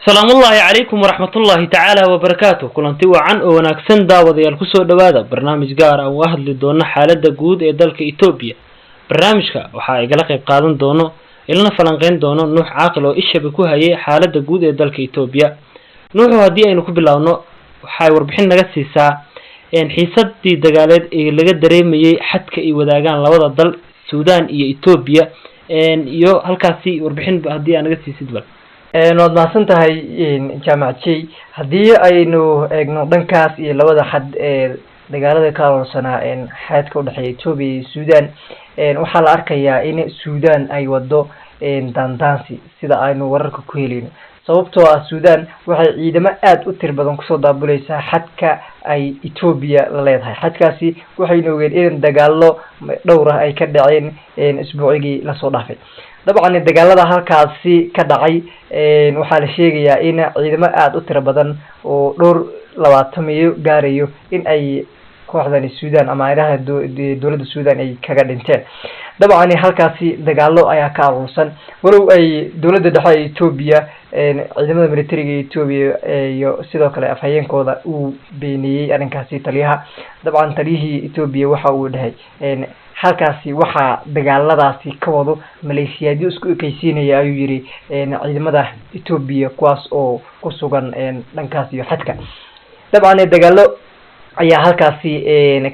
السلام الله عليكم ورحمة الله تعالى وبركاته. كلنتي وعن وناكسن داود يالكسو دوادا برنامج قار أو واحد لدونا حالة جود إدالك إثيوبيا. برنامجك وحا إقلا قيب قادن دونو إلنا فلنقين دونو نوح عاقل وإيش بكوها هي حالة جود إدالك إثيوبيا. نوح هدي أي نكوب اللونو وحا وربحين نغسي ساعة إن حيصد دي دقالات إيقلا قدرين ميي حدك إي وداقان لوضا دل السودان إي إثيوبيا إن يو هالكاسي وربحين هدي أنا قسي سيدوال. waad mahadsantahay jaamacadey haddii aynu eegno dhankaas iyo labada xad ee dagaalada ka aroorsanaa xadka u dhexeeya Itoobiya iyo Suudaan waxaa la arkayaa in Suudaan ay wado dandaansi sida aynu wararka ku helayno sababtoo ah Suudaan waxay ciidamo aad u tir badan kusoo daabuleysaa xadka ay Itoobiya la leedahay xadkaasi waxayna ogeeyeen in dagaalo dhowr ah ay ka dhaceen isbuucigii la soo dhaafay dabcan dagaalada halkaasi ka dhacay waxaa la sheegayaa in ciidamo aad u tiro badan oo dhowr 20 gaarayo in ay kooxdan Suudaan ama ayraha dawladda Suudaan ay kaga dhinteen dabcan halkaasi dagaalo ayaa ka aroorsan walow ay dawladda dhexe Itoobiya ciidamada militariga Itoobiya iyo sidoo kale afhayeenkooda uu beeniyay arrinkaasi taliyaha dabcan taliyihii Itoobiya waxa uu dhahay halkaasi waxa dagaaladaasi ka wado maleeshiyadu isku ekaysiinaya ayuu yiri ciidamada Itoobiya kuwaas oo ku sugan dhankaas iyo xadka dabcan dagaalo ayaa halkaasi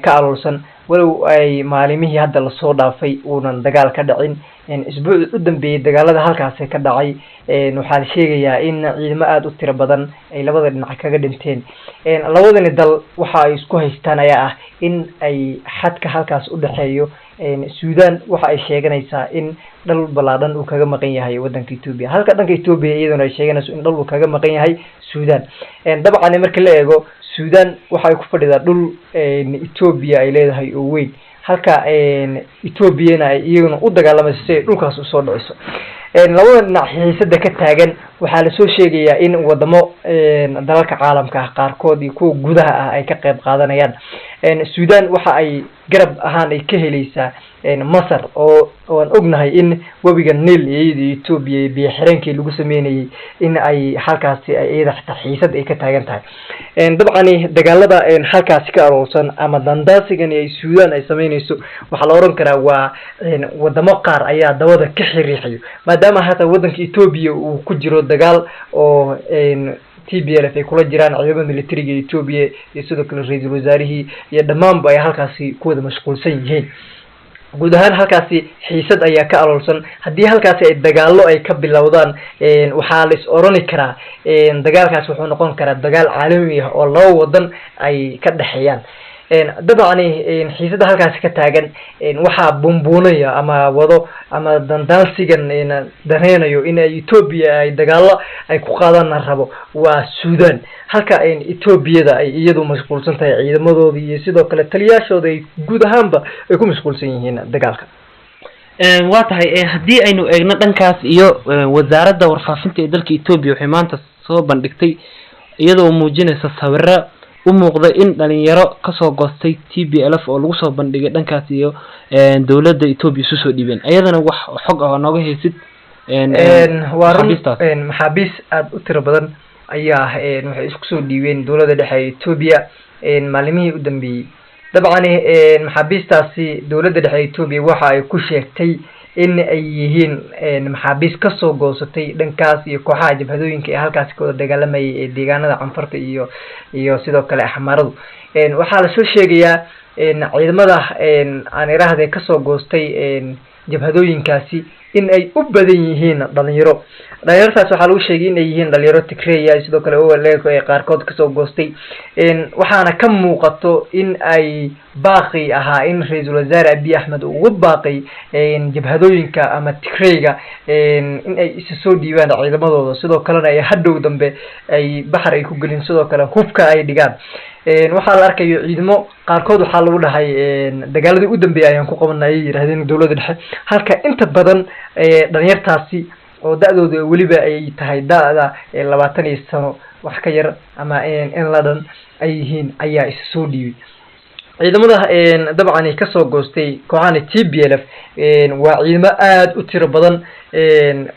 ka aroorsan walow ay maalimihii hadda la soo dhaafay uunan dagaal ka dhicin isbuuc u dambeeyay dagaalada halkaasi ka dhacay waxaa la sheegayaa in ciidamo aad u tiro badan ay labada dhinac kaga dhinteen labadani dal waxa ay isku haystaan ayaa ah in ay xadka halkaas u dhaxeeyo Suudaan waxa ay sheeganaysaa in dhul balaadan uu kaga maqan yahay wadanka Itoobiya halka dhanka Itoobiya iyaduna ay sheeganayso in dhul uu kaga maqan yahay Suudaan dabcan marka la eego Suudaan waxa ay ku fadhidaa dhul Itoobiya ay leedahay oo weyn halka Itoobiyana ay iyaguna u dagaalamayso dhulkaas u soo dhiciso labada dhinac xiisada ka taagan waxaa la soo sheegayaa in wadamo dalalka caalamka qaarkood iyo kuwa gudaha ah ay ka qayb qaadanayaan Suudaan waxa ay garab ahaan ay ka helaysaa Masar oo aan ognahay in wabiga Nile ee Itoobiya biyo xireenkii lagu sameeyay in ay halkaasi ay iyada xiisad ay ka taagan tahay dabcan dagaalada halkaasi ka aroorsan ama dandaasigan ay Suudaan ay sameynayso waxa la oran karaa waa wadamo qaar ayaa dawada ka xiriixay maadaama hata wadanka Itoobiya uu ku jiro dagaal oo TPLF ay kula jiraan ciidamada militariga Itoobiya iyo sidoo kale ra'iisul wasaarihii iyo dhamaanba ay halkaasi ku wada mashquulsan yihiin guud ahaan halkaasi xiisad ayaa ka aroorsan haddii halkaasi ay dagaalo ay ka bilowdaan waxaa la is oran karaa dagaalkaas wuxuu noqon karaa dagaal caalami ah oo laba wadan ay ka dhaxeeyaan dabcan xiisada halkaas ka taagan waxa bumbuunaya ama wado ama dandaansigan dareenayo in ay Itoobiya ay dagaalo ay ku qaadaan rabo waa Suudaan halka Itoobiyada ay iyadu mashquulsan tahay ciidamadooda iyo sidoo kale taliyaashooda ay guud ahaanba ay ku mashquulsan yihiin dagaalka waa tahay haddii aynu eegno dhankaas iyo wasaaradda warfaafinta ee dalka Itoobiya waxay maanta soo bandhigtay iyadoo muujinaysa sawirro u muuqda in dhalinyaro ka soo goostay TPLF oo lagu soo bandhigay dhankaas iyo dawladda Itoobiya soo dhiibeen ayadana wax xog ah nooga haysid maxaabiis aad u tiro badan ayaa waxay isku soo dhiibeen dawladda dhexe Itoobiya maalimihii u dambeeyay dabcan maxaabiistaasi dawladda dhexe Itoobiya waxa ay ku sheegtay in ay yihiin maxaabiis ka soo goosatay dhankaas iyo kooxaha jabhadooyinka ee halkaas ka wada dagaalamayay ee deegaanada Canfarta iyo sidoo kale Axmaaradu waxaa la soo sheegayaa ciidamada aan iraahday ka soo goostay jabhadooyinkaasi in ay u badan yihiin dhalinyartaas waxaa lagu sheegay in ay yihiin dhalinyaro Tigray sidoo kale oo ay qaarkood ka soo goostay waxaana ka muuqato in ay baaqi ahaa in ra'iisul wasaare Abiy Ahmed uu baaqay jabhadooyinka ama Tigrayga in ay isa soo dhiibaan ciidamadooda sidoo kalena ay hadhow dambe ay baxar ay ku galin sidoo kale hubka ay dhigaan waxaa la arkayo ciidamo qaarkood waxaa lagu dhahay dagaaladii u dambeeyay ayaan ku qabanay yiraahdeen dawladda dhexe halka inta badan dhalinyartaasi oo da'dooda waliba ay tahay da'da 20 sano wax ka yar ama in ladan ay yihiin ayaa is soo dhiibay ciidamada dabcan ka soo goostay kooxana TPLF waa ciidamo aad u tiro badan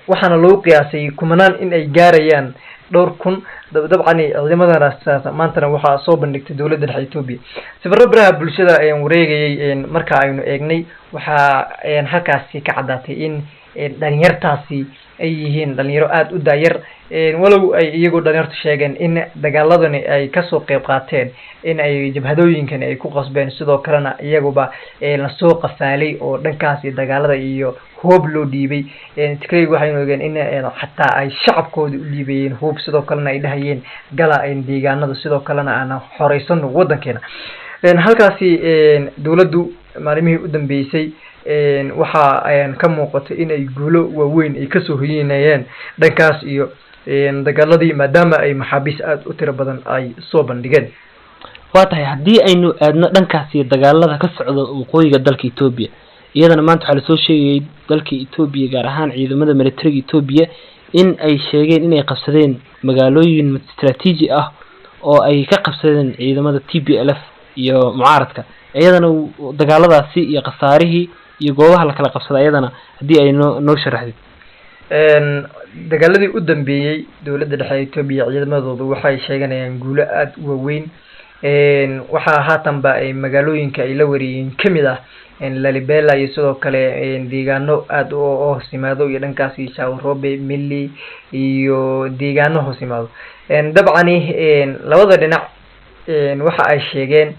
waxaana loo qiyaasay kumanaan in ay gaarayaan dhowr kun dabcan ciidamadana maantana waxaa soo bandhigtay dowladda dhexe Ethiopia sawirro baraha bulshada ayaan wareegayay marka aynu eegnay waxaa halkaasi ka cadaatay in dhalinyartaasi ay yihiin dhalinyaro aad u daayar walow ay iyagoo dhalinyartu sheegeen in dagaaladani ay kasoo qayb qaateen in ay jabhadooyinkan ay ku qasbeen sidoo kalena iyaguba la soo qafaalay oo dhankaasi dagaalada iyo hoob loo dhiibay Tigray waxaynu ogeyn in xataa ay shacabkooda u dhiibayeen hoob sidoo kalena ay dhahayeen gala deegaanada sidoo kalena aan xoreysano wadankeena halkaasi dowladdu maalimihii u dambeysay waxa ay ka muuqatay in ay guulo waaweyn ay kasoo hoyinayeen dhankaas iyo dagaaladii maadaama ay maxaabiis aad u tiro badan ay soo bandhigeen waa tahay haddii aynu aadno dhankaas iyo dagaalada ka socda waqooyiga dalka Ethiopia iyadana maanta waxaa lasoo sheegayay dalka Ethiopia gaar ahaan ciidamada militariga Ethiopia in ay sheegeen inay qabsadeen magaalooyin istiraatiiji ah oo ay ka qabsadeen ciidamada TPLF iyo mucaaradka iyadana dagaaladaasi iyo qasaarihii iyo goobaha la kala qabsaday iyadana haddii ay noo sharaxdid dagaaladii u dambeeyay dowladda dhexe Ethiopia ciidamadoodu waxay sheeganayaan guulo aad u waaweyn waxaa haatanba ay magaalooyinka ay la wareeyeen kamid ah Lalibela iyo sidoo kale deegaano aad u hoos yimaado iyo dhankaasi Shawrobe Milli iyo deegaano hoos yimaado dabcan labada dhinac waxa ay sheegeen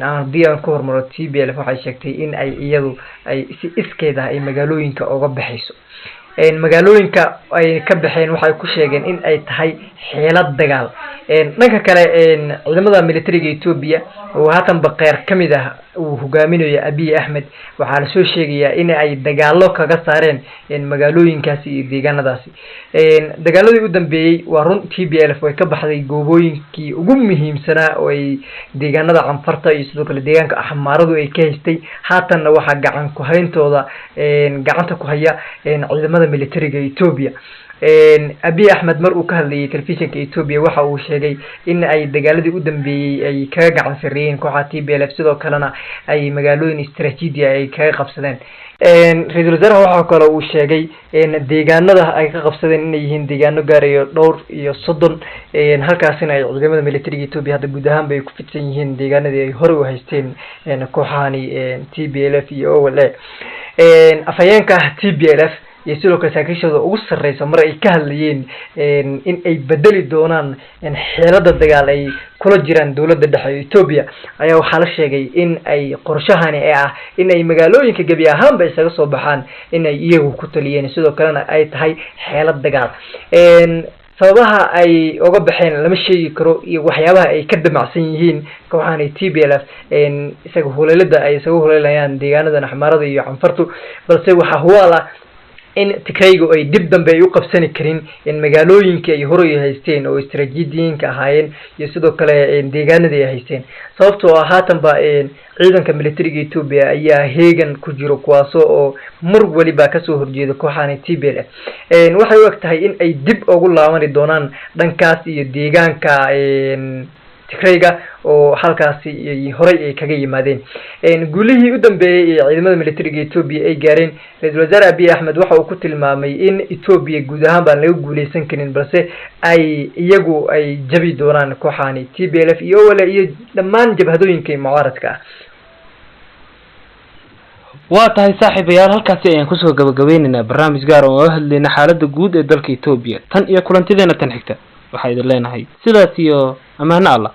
haddii aan ku hormaro TPLF waxay sheegtay in ay iyadu ay si iskeeda ay magaalooyinka uga baxayso magaalooyinka ay ka baxeen waxay ku sheegeen in ay tahay xeelad dagaal dhanka kale ciidamada militariga Ethiopia oo haatan baqeer kamid ah uu hogaaminayo Abiy Ahmed waxaa la soo sheegayaa in ay dagaalo kaga saareen magaalooyinkaasi iyo deegaanadaasi dagaaladii u dambeeyay waa run TPLF way ka baxday goobooyinkii ugu muhiimsanaa oo ay deegaanada Canfarta iyo sidoo kale deegaanka Axmaaradu ay ka haystay haatanna waxaa gacan ku hayntooda gacanta ku haya ciidamada militariga Ethiopia Abiy Ahmed mar uu ka hadlayay telefishinka Ethiopia waxa uu sheegay in ay dagaaladii u dambeeyay ay kaga gacan sareeyeen kooxda TPLF sidoo kalena ay magaalooyin istiraatiiji ay kaga qabsadeen ra'iisul wasaaraha waxa kale uu sheegay in deegaanada ay ka qabsadeen inay yihiin deegaano gaarayo dhowr iyo 30 halkaasina ay ciidamada militariga Ethiopia hadda guud ahaan bay ku fidsan yihiin deegaanadii ay hore u haysteen kooxahani TPLF iyo OLA afayeenka TPLF iyo sidoo kale saraakiishooda ugu sarreysa mar ay ka hadlayeen in ay bedeli doonaan xeelada dagaal ay kula jiraan dowladda dhexe Ethiopia ayaa waxaa la sheegay in ay qorshahani ah in ay magaalooyinka gabi ahaanba isaga soo baxaan in ay iyagu ku taliyeen sidoo kalena ay tahay xeelad dagaal sababaha ay uga baxeen lama sheegi karo iyo waxyaabaha ay ka damacsan yihiin kooxahan TPLF isaga huleelada ay isaga huleelayaan deegaanada Axmaarada iyo Canfartu balse waxa huwa in Tigraygu ay dib dambe ay u qabsan karin in magaalooyinka ay hore u haysteen oo istiraatiijiyiinka ahaayeen iyo sidoo kale deegaanada ay haysteen sababtoo ah haatanba ciidanka militariga Ethiopia ayaa heegan ku jiro kuwaas oo mar waliba ka soo horjeeda kooxahan TPLF waxay u egtahay in ay dib ugu laabani doonaan dhankaas iyo deegaanka Tigrayga oo halkaasi horay ay kaga yimaadeen guulihii u dambeeyay ee ciidamada militariga Ethiopia ay gaareen ra'iisul wasaare Abiy Ahmed waxa uu ku tilmaamay in Ethiopia guud ahaan baan laga guuleysan karin balse ay iyagu ay jabi doonaan kooxahan TPLF iyo wala iyo dhammaan jabhadooyinka mucaaradka waa tahay saaxiibayaal halkaasi ayaan kusoo gabagabeynaa barnaamij gaar ah oo hadlayna xaaladda guud ee dalka Ethiopia tan iyo kulantideena tan xigta waxaa idin leenahay sidaas iyo amaano Allah